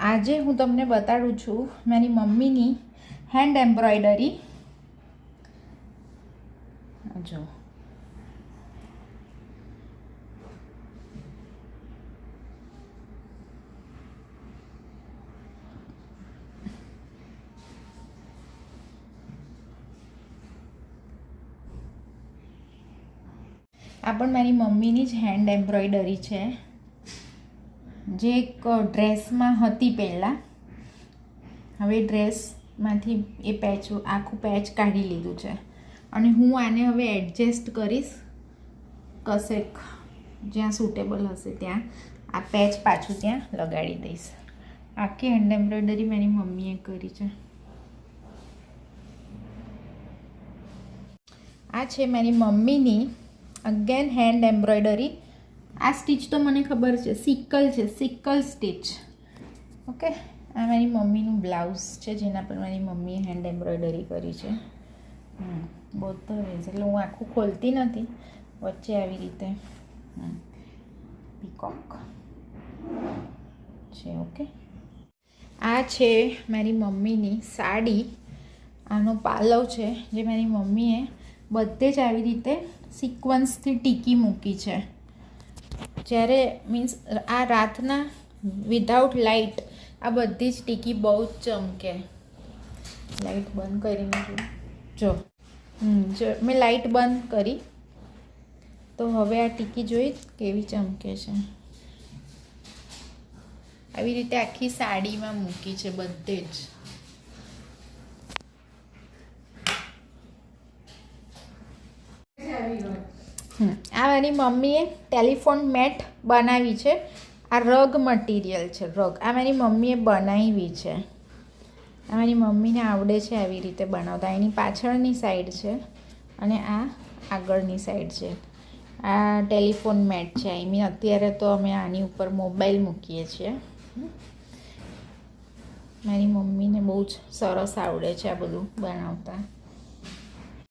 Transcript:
આજે હું તમને બતાડું છું મારી મમ્મીની હેન્ડ એમ્બ્રોઇડરી. જો આ પણ મારી મમ્મીની જ હેન્ડ એમ્બ્રોઇડરી છે, જે એક ડ્રેસમાં હતી પહેલાં. હવે ડ્રેસમાંથી એ પેચ, આખું પેચ કાઢી લીધું છે અને હું આને હવે એડજસ્ટ કરીશ કશેક જ્યાં સૂટેબલ હશે ત્યાં. આ પેચ પાછું ત્યાં લગાડી દઈશ. આખી હેન્ડ એમ્બ્રોઇડરી મારી મમ્મીએ કરી છે. આ છે મારી મમ્મીની અગેન હેન્ડ એમ્બ્રોઇડરી. આ સ્ટીચ તો મને ખબર છે, સિકલ છે, સિકલ સ્ટીચ. ઓકે, આ મારી મમ્મીનું બ્લાઉઝ છે જેના પર મારી મમ્મીએ હેન્ડ એમ્બ્રોઇડરી કરી છે. બોથ વેઝ, એટલે હું આખું ખોલતી નથી, વચ્ચે આવી રીતે પીકોક છે. ઓકે, આ છે મારી મમ્મીની સાડી. આનો પાલવ છે જે મારી મમ્મીએ બધે જ આવી રીતે સિક્વન્સથી ટીકી મૂકી છે. જ્યારે મીન્સ આ રાતના વિધાઉટ લાઇટ આ બધી જ ટીકી બહુ જ ચમકે. લાઇટ બંધ કરીને જો મેં લાઇટ બંધ કરી તો હવે આ ટીકી જોઈ કેવી ચમકે છે. આવી રીતે આખી સાડીમાં મૂકી છે બધે જ. આ મારી મમ્મીએ ટેલિફોન મેટ બનાવી છે. આ રગ મટીરિયલ છે, રગ. આ મારી મમ્મીએ બનાવી છે. આ મારી મમ્મીને આવડે છે આવી રીતે બનાવતા. એની પાછળની સાઈડ છે અને આ આગળની સાઈડ છે. આ ટેલિફોન મેટ છે. આઈ મીન અત્યારે તો અમે આની ઉપર મોબાઈલ મૂકીએ છીએ. મારી મમ્મીને બહુ જ સરસ આવડે છે આ બધું બનાવતા.